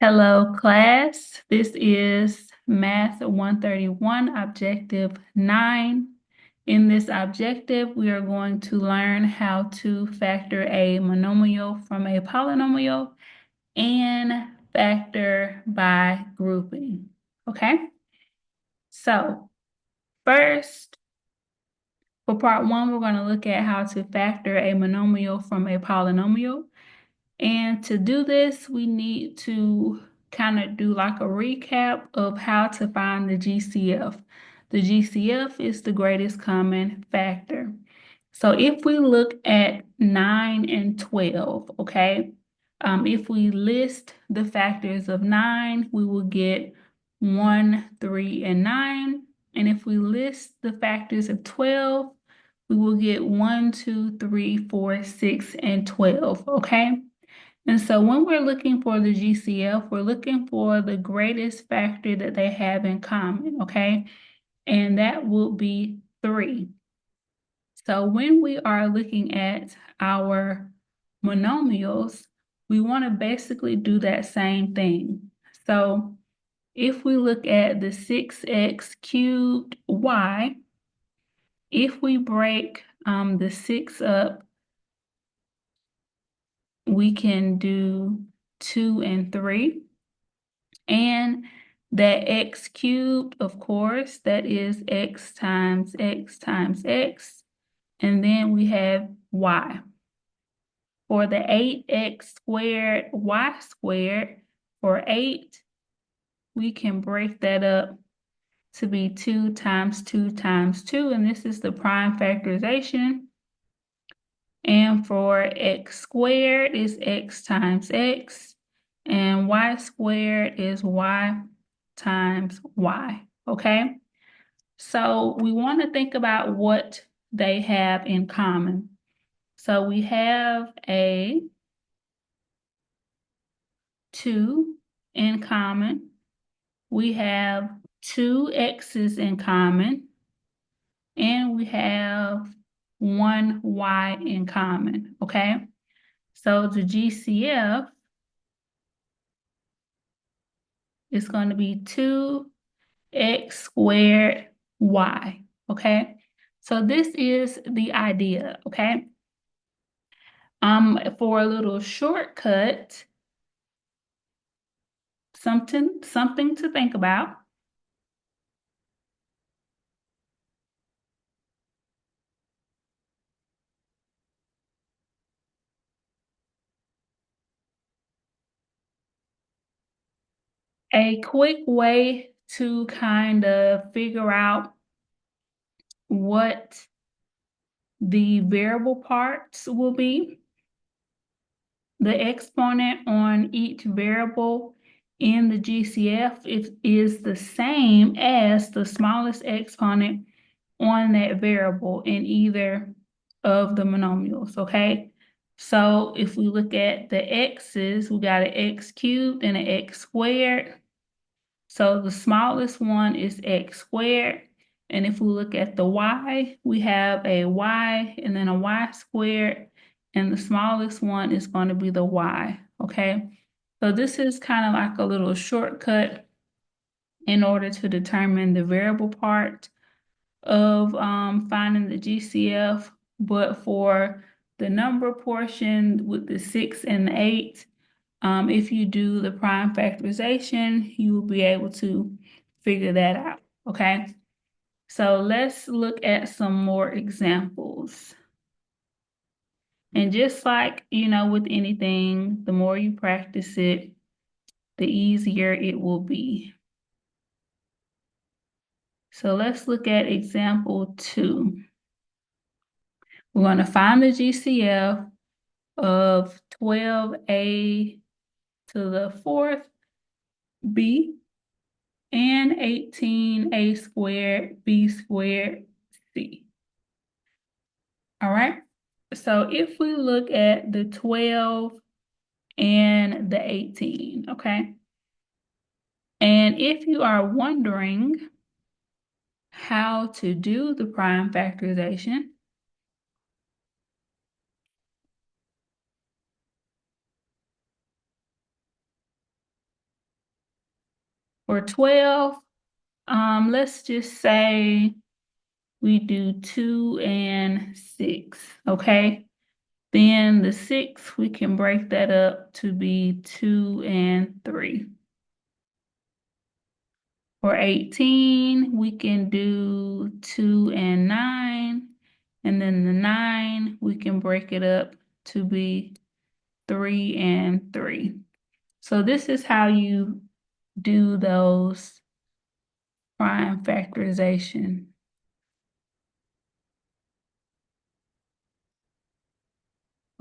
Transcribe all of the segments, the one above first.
Hello, class. This is Math 131, Objective 9. In this objective, we are going to learn how to factor a monomial from a polynomial and factor by grouping. Okay? So, first, for part 1, we're going to look at how to factor a monomial from a polynomial. And to do this, we need to kind of do like a recap of how to find the GCF. The GCF is the greatest common factor. So if we look at 9 and 12, okay, if we list the factors of 9, we will get 1, 3, and 9. And if we list the factors of 12, we will get 1, 2, 3, 4, 6, and 12, okay? And so when we're looking for the GCF, we're looking for the greatest factor that they have in common, okay? And that will be 3. So when we are looking at our monomials, we want to basically do that same thing. So if we look at the 6x cubed y, if we break the 6 up, we can do 2 and 3. And that x cubed, of course, that is x times x times x. And then we have y. For the 8x squared, y squared, for 8, we can break that up to be 2 times 2 times 2. And this is the prime factorization. And for x squared is x times x. And y squared is y times y, okay? So we want to think about what they have in common. So we have a 2 in common. We have 2 x's in common. And we have 1 y in common, okay? So the GCF is going to be 2x squared y, okay? So this is the idea, okay? For a little shortcut, something to think about. A quick way to kind of figure out what the variable parts will be. The exponent on each variable in the GCF is the same as the smallest exponent on that variable in either of the monomials, okay? So if we look at the x's, we got an x cubed and an x squared. So the smallest one is x squared. And if we look at the y, we have a y and then a y squared. And the smallest one is going to be the y, okay? So this is kind of like a little shortcut in order to determine the variable part of finding the GCF. But for the number portion with the 6 and the 8, if you do the prime factorization, you will be able to figure that out, okay? So let's look at some more examples. And just like, with anything, the more you practice it, the easier it will be. So let's look at example 2. We're going to find the GCF of 12a to the 4th b and 18a squared b squared c. All right. So if we look at the 12 and the 18, okay? And if you are wondering how to do the prime factorization, For 12, let's just say we do 2 and 6, okay? Then the 6, we can break that up to be 2 and 3. For 18, we can do 2 and 9. And then the 9, we can break it up to be 3 and 3. So this is how you do those prime factorization.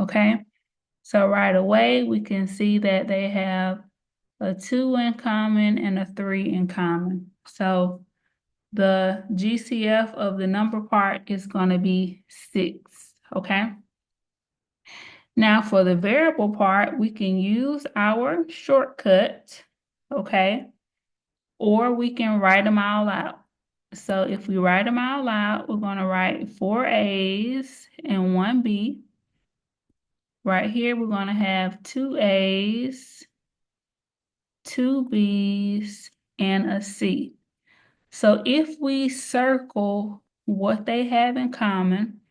Okay, so right away we can see that they have a 2 in common and a 3 in common. So the GCF of the number part is going to be 6, okay? Now for the variable part, we can use our shortcut, okay? Or we can write them all out. So if we write them all out, we're going to write 4 A's and 1 B. Right here, we're going to have 2 A's, 2 B's, and a C. So if we circle what they have in common,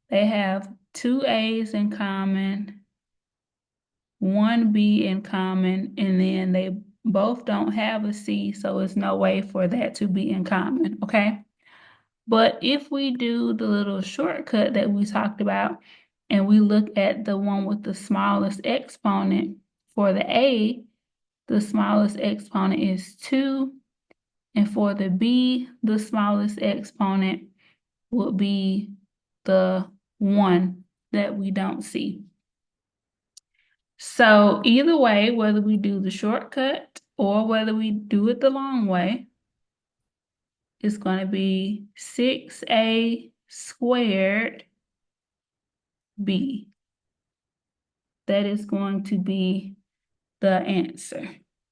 they have 2 A's in common, 1 B in common, and then they both don't have a C, so it's no way for that to be in common, okay? But if we do the little shortcut that we talked about, and we look at the one with the smallest exponent for the A, the smallest exponent is 2, and for the B, the smallest exponent would be the 1 that we don't see. So either way, whether we do the shortcut or whether we do it the long way, it's going to be 6A squared B. That is going to be the answer,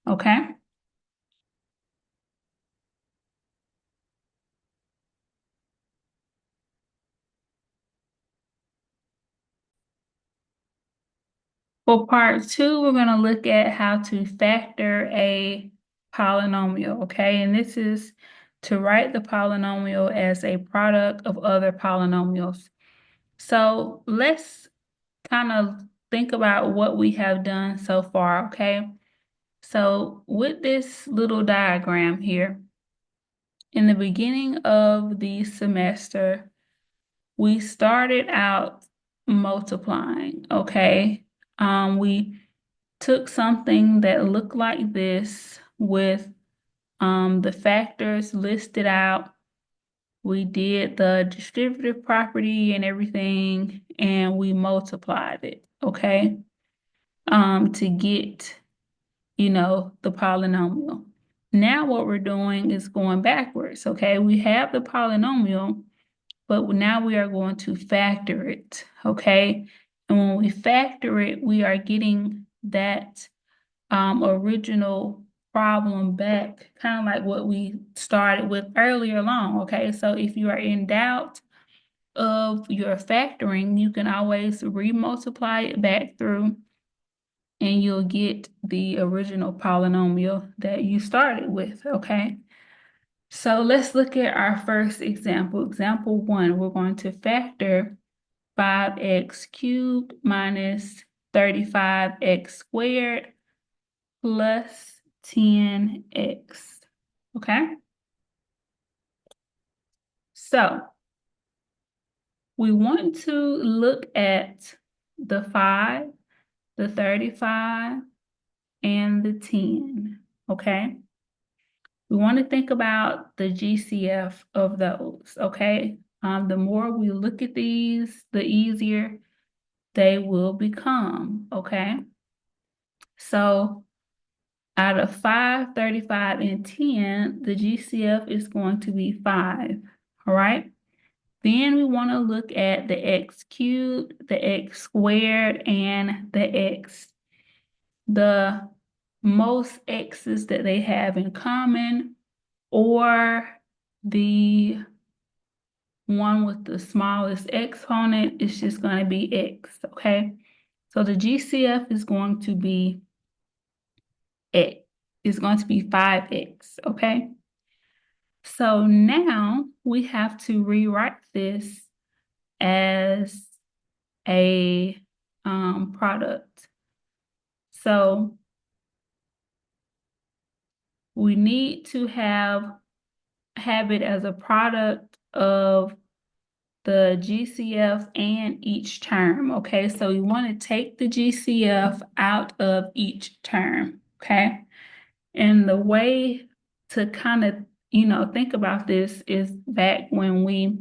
okay? For part 2, we're going to look at how to factor a polynomial, okay? And this is to write the polynomial as a product of other polynomials. So let's kind of think about what we have done so far, okay? So with this little diagram here, in the beginning of the semester, we started out multiplying, okay? We took something that looked like this with the factors listed out. We did the distributive property and everything, and we multiplied it, okay? To get, the polynomial. Now what we're doing is going backwards, okay? We have the polynomial, but now we are going to factor it, okay? And when we factor it, we are getting that original problem back, kind of like what we started with earlier on, okay? So if you are in doubt of your factoring, you can always remultiply it back through and you'll get the original polynomial that you started with, okay? So let's look at our first example. Example 1, we're going to factor 5x cubed minus 35x squared plus 10x, okay? So we want to look at the 5, the 35, and the 10, okay? We want to think about the GCF of those, okay? The more we look at these, the easier they will become, okay? So out of 5, 35, and 10, the GCF is going to be 5, all right? Then we want to look at the x cubed, the x squared, and the x. The most x's that they have in common, or the one with the smallest exponent is just going to be x, okay? So the GCF is going to be x. is going to be 5x, okay? So now we have to rewrite this as a product. So we need to have it as a product of the GCF and each term, okay? So you want to take the GCF out of each term, okay? And the way to kind of, think about this is back when we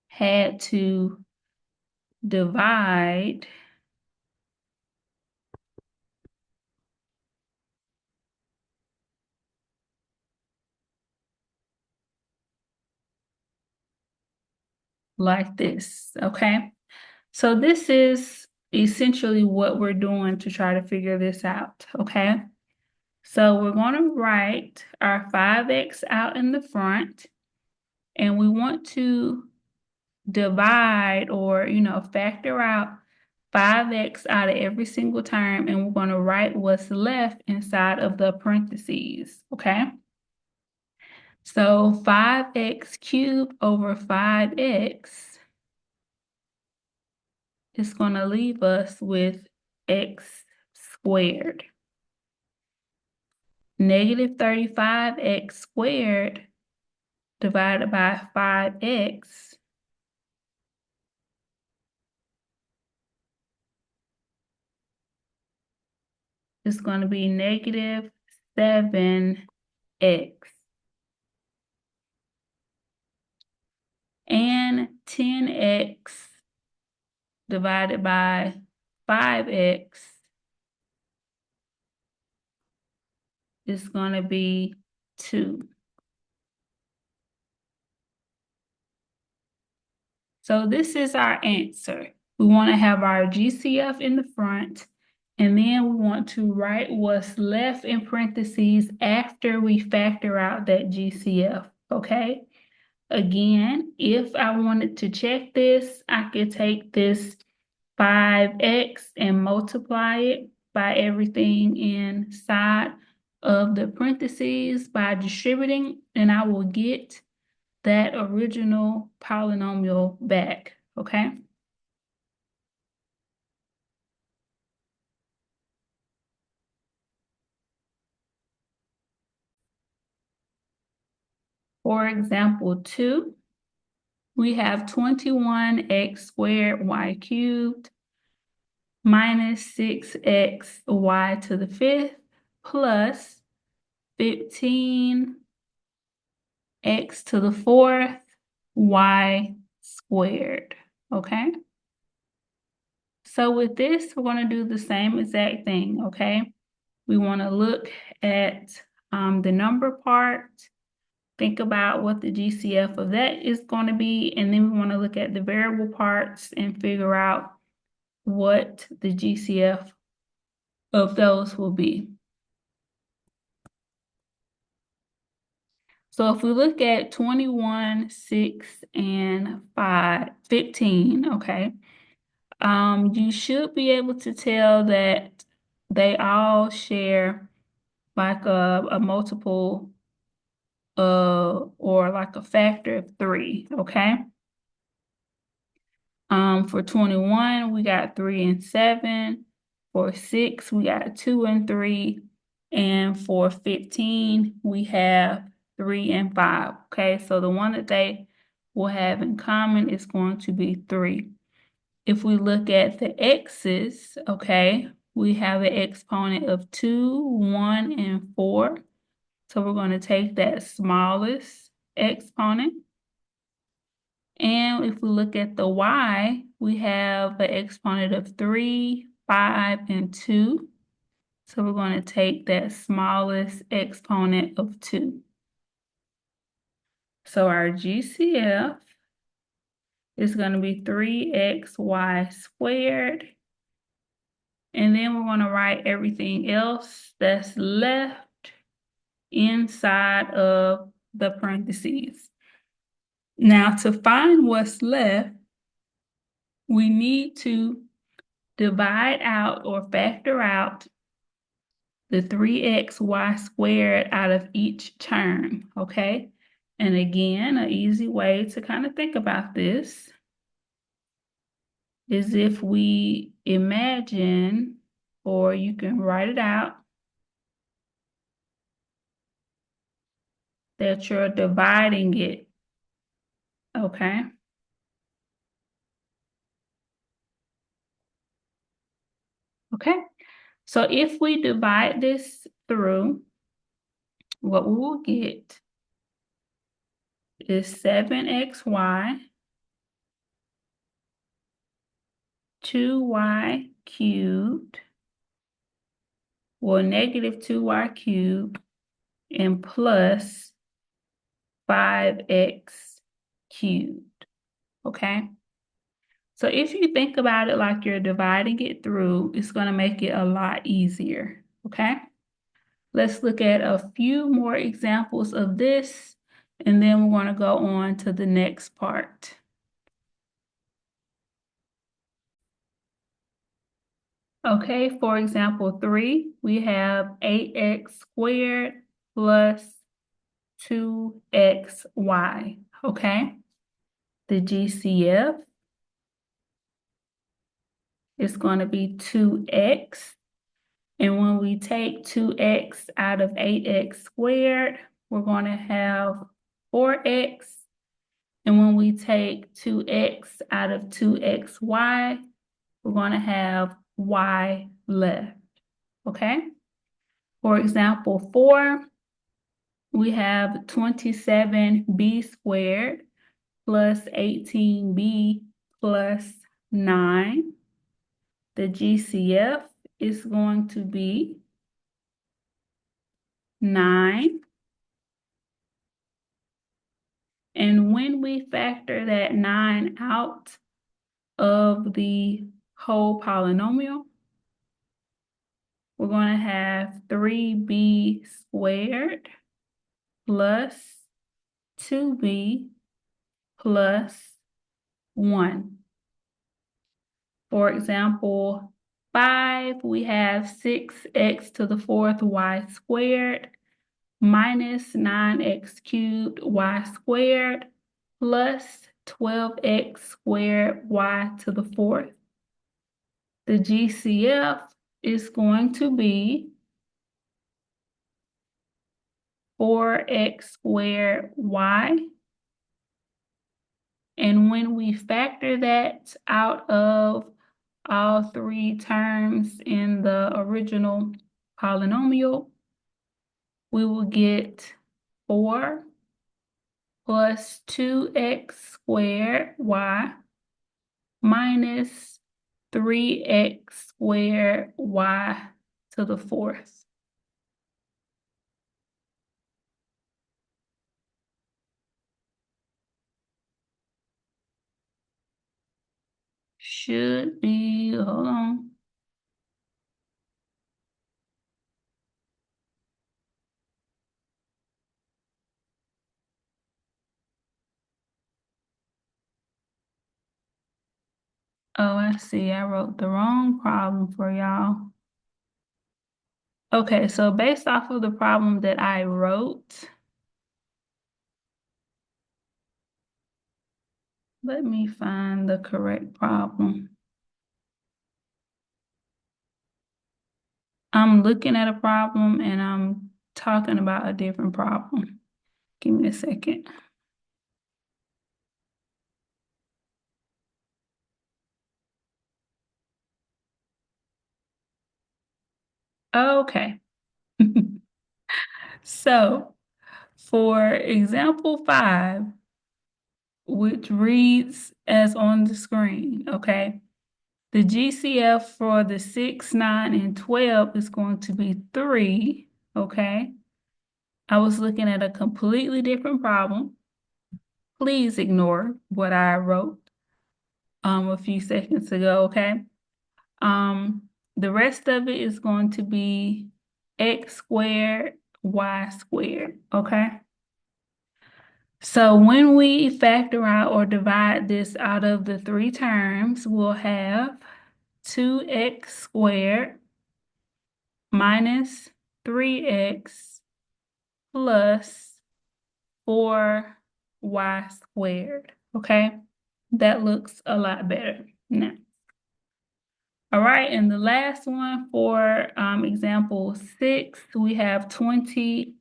had to divide like this, okay? So this is essentially what we're doing to try to figure this out, okay? So we're going to write our 5x out in the front, and we want to divide or, factor out 5x out of every single term, and we're going to write what's left inside of the parentheses, okay? So 5x cubed over 5x is going to leave us with x squared. Negative 35x squared divided by 5x is going to be negative 7x. And 10x divided by 5x is going to be 2. So this is our answer. We want to have our GCF in the front, and then we want to write what's left in parentheses after we factor out that GCF, okay? Again, if I wanted to check this, I could take this 5x and multiply it by everything inside of the parentheses by distributing, and I will get that original polynomial back, okay? For example 2, we have 21x squared y cubed minus 6x y to the 5th plus 15x to the 4th y squared, okay? So with this, we're going to do the same exact thing, okay? We want to look at the number part, think about what the GCF of that is going to be, and then we want to look at the variable parts and figure out what the GCF of those will be. So if we look at 21, 6, and 15, okay, you should be able to tell that they all share like a multiple or like a factor of 3, okay? For 21, we got 3 and 7. For 6, we got 2 and 3. And for 15, we have 3 and 5, okay? So the one that they will have in common is going to be 3. If we look at the x's, okay, we have an exponent of 2, 1, and 4. So we're going to take that smallest exponent. And if we look at the y, we have an exponent of 3, 5, and 2. So we're going to take that smallest exponent of 2. So our GCF is going to be 3xy squared. And then we're going to write everything else that's left inside of the parentheses. Now, to find what's left, we need to divide out or factor out the 3xy squared out of each term, okay? And again, an easy way to kind of think about this is if we imagine, or you can write it out, that you're dividing it, okay? Okay, so if we divide this through, what we will get is 7xy, 2y cubed, or negative 2y cubed, and plus 5x cubed, okay? So if you think about it like you're dividing it through, it's going to make it a lot easier, okay? Let's look at a few more examples of this, and then we're going to go on to the next part. Okay, for example 3, we have 8x squared plus 2xy, okay? The GCF is going to be 2x. And when we take 2x out of 8x squared, we're going to have 4x. And when we take 2x out of 2xy, we're going to have y left, okay? For example 4, we have 27b squared plus 18b plus 9. The GCF is going to be 9. And when we factor that 9 out of the whole polynomial, we're going to have 3b squared plus 2b plus 1. For example 5, we have 6x to the 4th y squared minus 9x cubed y squared plus 12x squared y to the 4th. The GCF is going to be 4x squared y. And when we factor that out of all 3 terms in the original polynomial, we will get 4 plus 2x squared y minus 3x squared y to the 4th. Should be, hold on. Oh, I see. I wrote the wrong problem for y'all. Okay, so based off of the problem that I wrote, let me find the correct problem. I'm looking at a problem and I'm talking about a different problem. Give me a second. Okay. So for example 5, which reads as on the screen, okay? The GCF for the 6, 9, and 12 is going to be 3, okay? I was looking at a completely different problem. Please ignore what I wrote a few seconds ago, okay? The rest of it is going to be x squared, y squared, okay? So when we factor out or divide this out of the 3 terms, we'll have 2x squared minus 3x plus 4y squared, okay? That looks a lot better now. All right, and the last one for example 6, we have 20x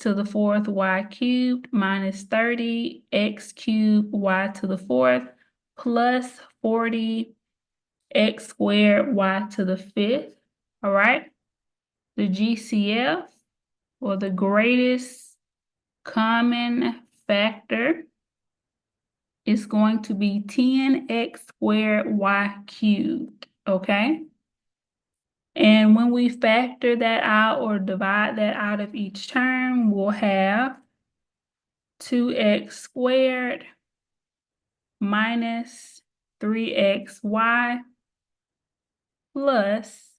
to the 4th y cubed minus 30x cubed y to the 4th plus 40x squared y to the 5th. All right, the GCF, or the greatest common factor, is going to be 10x squared y cubed, okay? And when we factor that out or divide that out of each term, we'll have 2x squared minus 3xy plus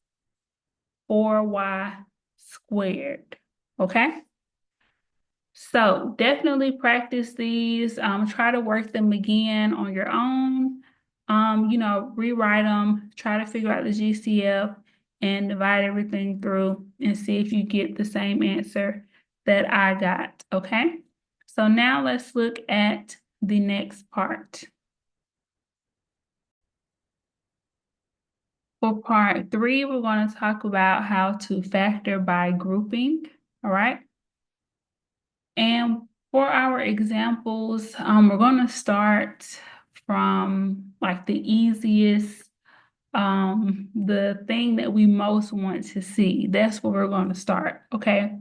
4y squared, okay? So definitely practice these. Try to work them again on your own. Rewrite them, try to figure out the GCF and divide everything through and see if you get the same answer that I got, okay? So now let's look at the next part. For part 3, we're going to talk about how to factor by grouping, all right? And for our examples, we're going to start from like the easiest, the thing that we most want to see. That's where we're going to start, okay?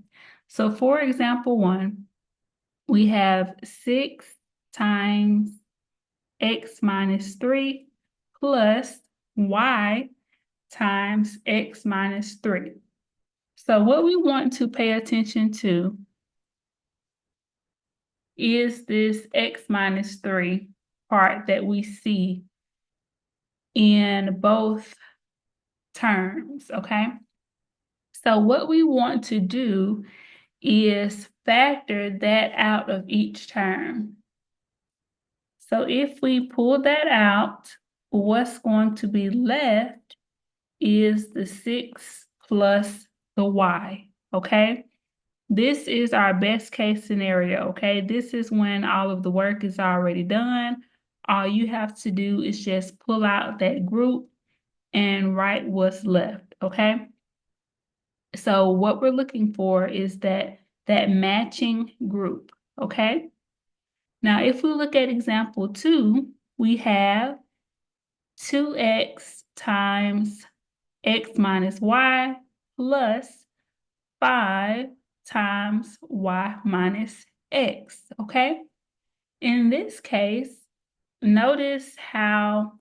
So for example 1, we have 6 times x minus 3 plus y times x minus 3. So what we want to pay attention to is this x minus 3 part that we see in both terms, okay? So what we want to do is factor that out of each term. So if we pull that out, what's going to be left is the 6 plus the y, okay? This is our best case scenario, okay? This is when all of the work is already done. All you have to do is just pull out that group and write what's left, okay? So what we're looking for is that matching group, okay? Now, if we look at example 2, we have 2x times x minus y plus 5 times y minus x, okay? In this case, notice how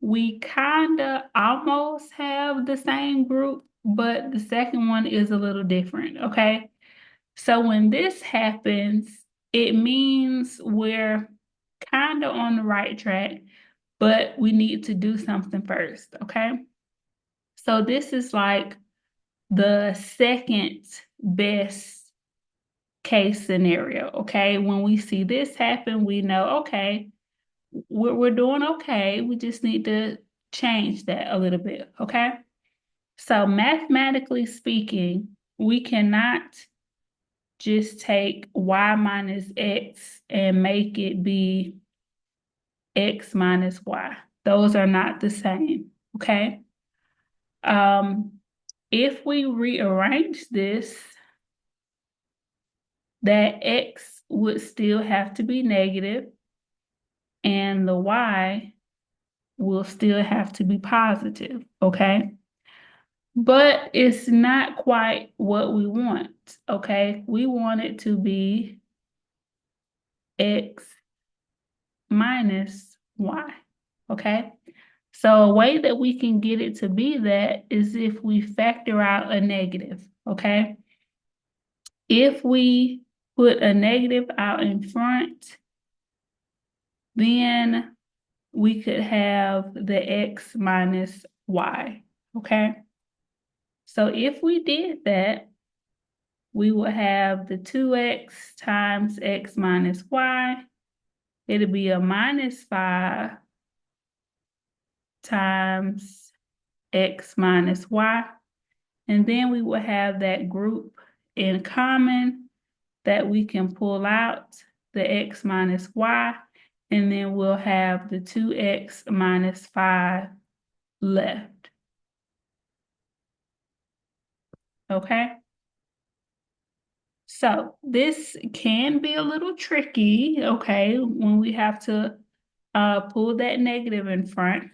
we kinda almost have the same group, but the second one is a little different, okay? So when this happens, it means we're kinda on the right track, but we need to do something first, okay? So this is like the second best case scenario, okay? When we see this happen, we know, okay, we're doing okay. We just need to change that a little bit, okay? So mathematically speaking, we cannot just take y minus x and make it be x minus y. Those are not the same, okay? If we rearrange this, that x would still have to be negative and the y will still have to be positive, okay? But it's not quite what we want, okay? We want it to be x minus y, okay? So a way that we can get it to be that is if we factor out a negative, okay? If we put a negative out in front, then we could have the x minus y, okay? So if we did that, we would have the 2x times x minus y. It'll be a minus 5 times x minus y. And then we will have that group in common that we can pull out, the x minus y, and then we'll have the 2x minus 5 left. Okay? So this can be a little tricky, okay, when we have to pull that negative in front,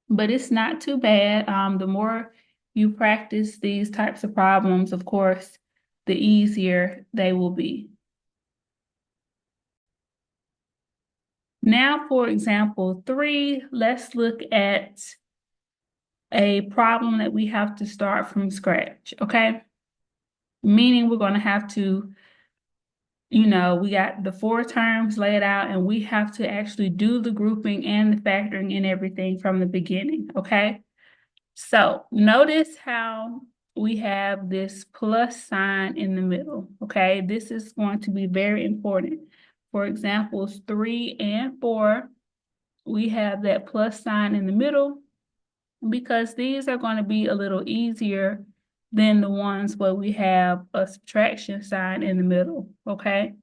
but it's not too bad. The more you practice these types of problems, of course, the easier they will be. Now, for example 3, let's look at a problem that we have to start from scratch, okay? Meaning we're going to have to, we got the 4 terms laid out and we have to actually do the grouping and the factoring and everything from the beginning, okay? So notice how we have this plus sign in the middle, okay? This is going to be very important. For examples 3 and 4, we have that plus sign in the middle because these are going to be a little easier than the ones where we have a subtraction sign in the middle, okay?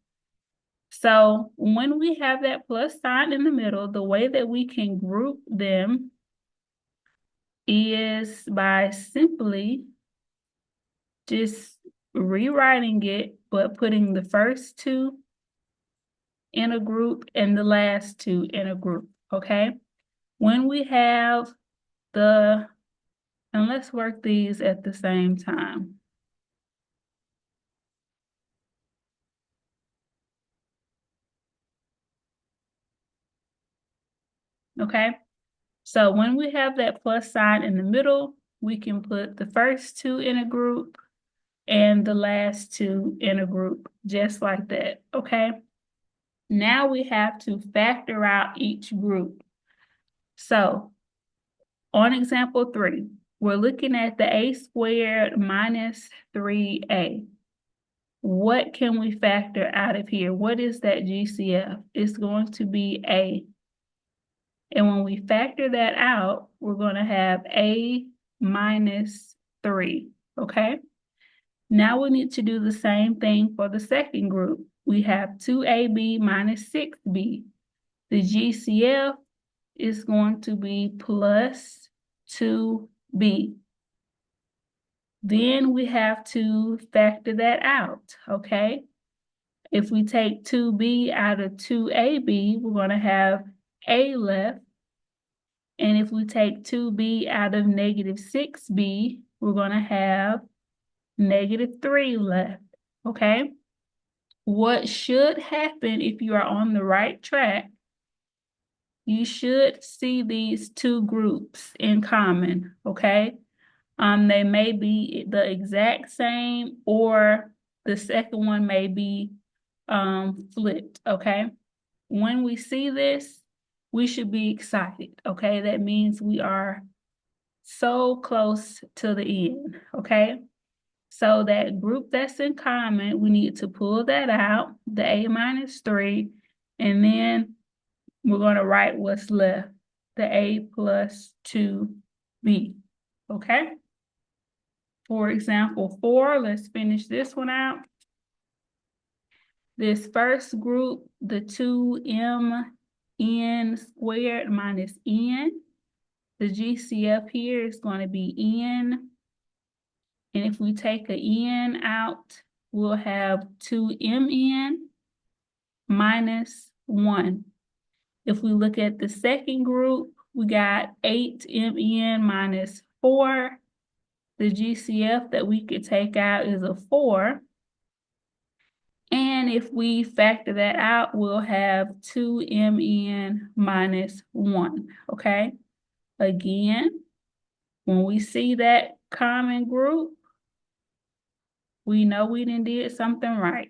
So when we have that plus sign in the middle, the way that we can group them is by simply just rewriting it, but putting the first 2 in a group and the last 2 in a group, okay? When we have and let's work these at the same time. Okay, so when we have that plus sign in the middle, we can put the first 2 in a group and the last 2 in a group, just like that, okay? Now we have to factor out each group. So on example 3, we're looking at the a squared minus 3a. What can we factor out of here? What is that GCF? It's going to be a. And when we factor that out, we're going to have a minus 3, okay? Now we need to do the same thing for the second group. We have 2ab minus 6b. The GCF is going to be plus 2b. Then we have to factor that out, okay? If we take 2b out of 2ab, we're going to have a left. And if we take 2b out of negative 6b, we're going to have negative 3 left, okay? What should happen if you are on the right track, you should see these 2 groups in common, okay? They may be the exact same or the second one may be flipped, okay? When we see this, we should be excited, okay? That means we are so close to the end, okay? So that group that's in common, we need to pull that out, the a minus 3, and then we're going to write what's left, the a plus 2b, okay? For example 4, let's finish this one out. This first group, the 2mn squared minus n, the GCF here is going to be n. And if we take a n out, we'll have 2mn minus 1. If we look at the second group, we got 8mn minus 4. The GCF that we could take out is a 4. And if we factor that out, we'll have 2mn minus 1, okay? Again, when we see that common group, we know we did something right,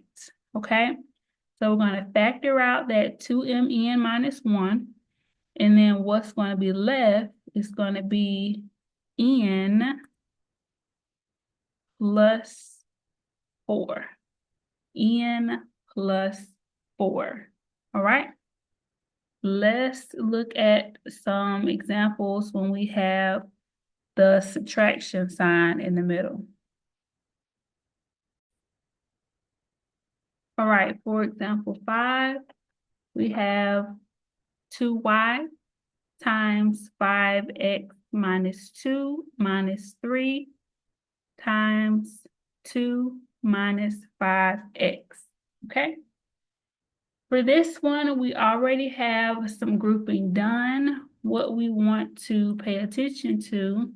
okay? So we're going to factor out that 2mn minus 1, and then what's going to be left is going to be n plus 4. N plus 4, all right? Let's look at some examples when we have the subtraction sign in the middle. All right, for example 5, we have 2y times 5x minus 2 minus 3 times 2 minus 5x, okay? For this one, we already have some grouping done. What we want to pay attention to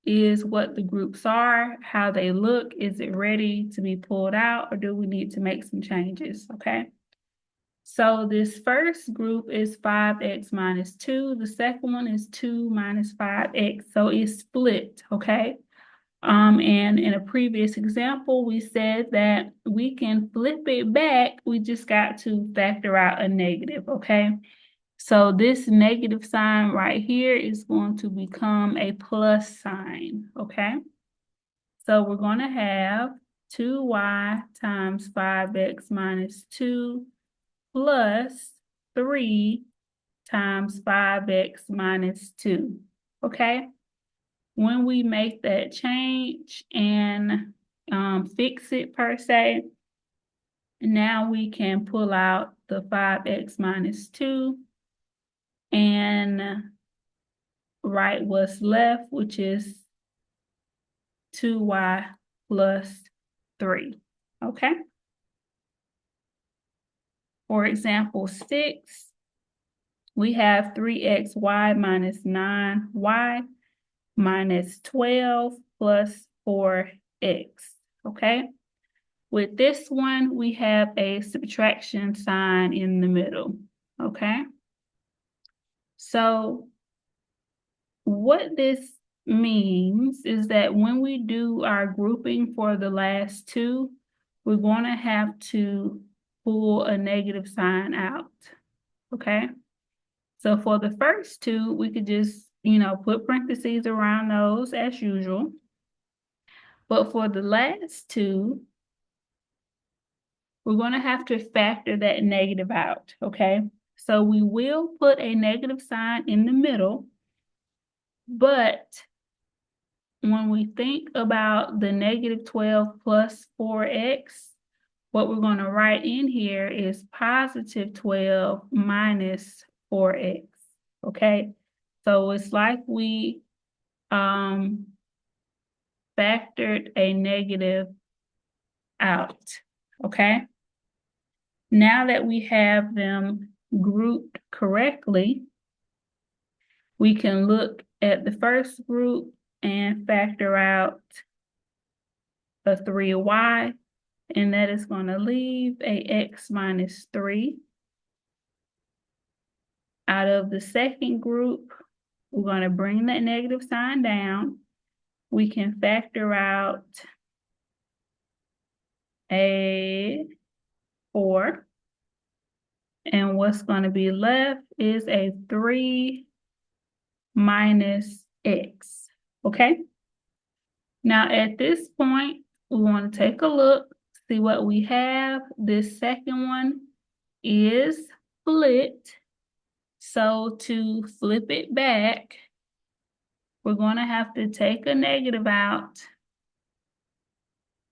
is what the groups are, how they look. Is it ready to be pulled out, or do we need to make some changes, okay? So this first group is 5x minus 2. The second one is 2 minus 5x. So it's split, okay? And in a previous example, we said that we can flip it back. We just got to factor out a negative, okay? So this negative sign right here is going to become a plus sign, okay? So we're going to have 2y times 5x minus 2 plus 3 times 5x minus 2, okay? When we make that change and fix it per se, now we can pull out the 5x minus 2 and write what's left, which is 2y plus 3, okay? For example 6, we have 3xy minus 9y minus 12 plus 4x, okay? With this one, we have a subtraction sign in the middle, okay? So what this means is that when we do our grouping for the last two, we're going to have to pull a negative sign out, okay? So for the first two, we could just, put parentheses around those as usual. But for the last two, we're going to have to factor that negative out, okay? So we will put a negative sign in the middle, but when we think about the negative 12 plus 4x, what we're going to write in here is positive 12 minus 4x, okay? So it's like we factored a negative out, okay? Now that we have them grouped correctly, we can look at the first group and factor out a 3y, and that is going to leave a x minus 3. Out of the second group, we're going to bring that negative sign down. We can factor out a 4. And what's going to be left is a 3 minus x, okay? Now at this point, we want to take a look, see what we have. This second one is split. So to flip it back, we're going to have to take a negative out,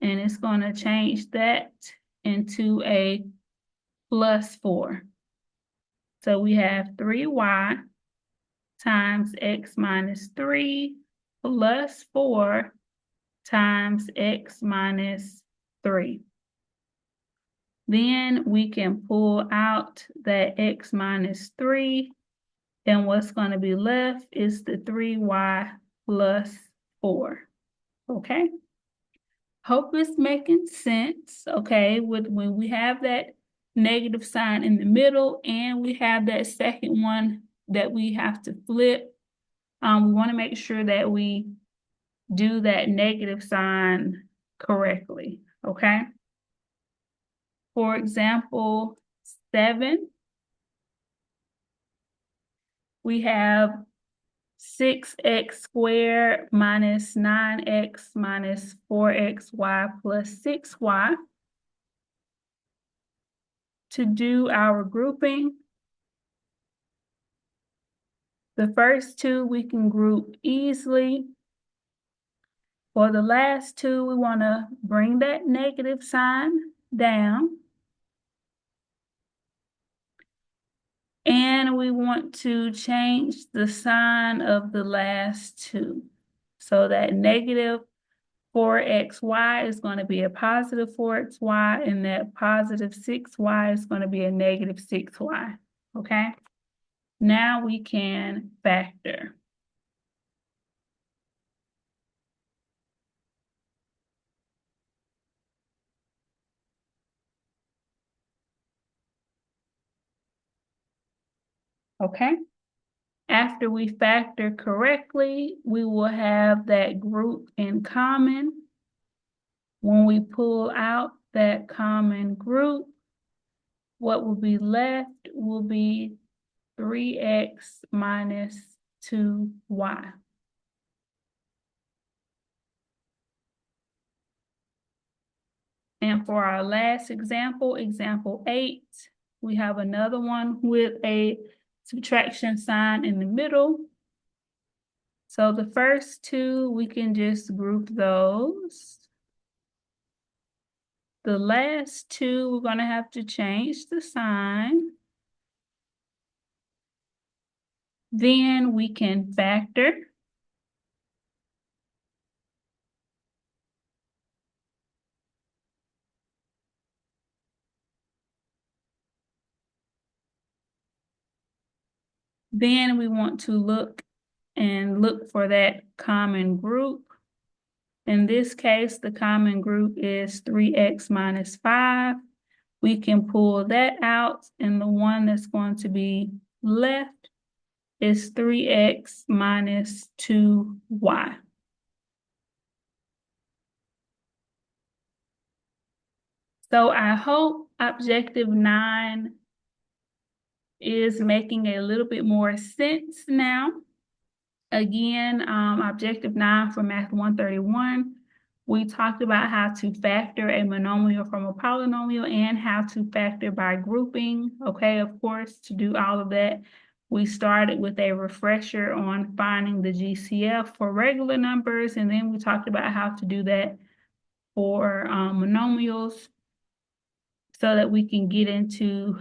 and it's going to change that into a plus 4. So we have 3y times x minus 3 plus 4 times x minus 3. Then we can pull out that x minus 3, and what's going to be left is the 3y plus 4, okay? Hope it's making sense, okay? When we have that negative sign in the middle and we have that second one that we have to flip, we want to make sure that we do that negative sign correctly, okay? For example, 7, we have 6x squared minus 9x minus 4xy plus 6y. To do our grouping, The first two we can group easily. For the last two, we want to bring that negative sign down. And we want to change the sign of the last two. So that negative 4xy is going to be a positive 4xy, and that positive 6y is going to be a negative 6y. Okay? Now we can factor. Okay? After we factor correctly, we will have that group in common. When we pull out that common group, what will be left will be 3x minus 2y. And for our last example, example 8, we have another one with a subtraction sign in the middle. So the first two, we can just group those. The last two, we're going to have to change the sign. Then we can factor. Then we want to look for that common group. In this case, the common group is 3x minus 5. We can pull that out, and the one that's going to be left is 3x minus 2y. So I hope objective 9 is making a little bit more sense now. Again, objective 9 for Math 131, we talked about how to factor a monomial from a polynomial and how to factor by grouping. Okay, of course, to do all of that, we started with a refresher on finding the GCF for regular numbers, and then we talked about how to do that for monomials so that we can get into,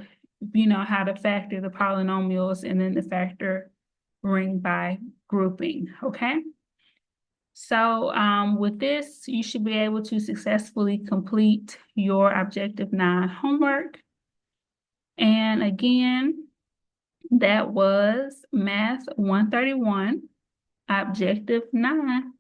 how to factor the polynomials and then the factoring by grouping, okay? So with this, you should be able to successfully complete your Objective 9 homework. And again, that was Math 131, Objective 9.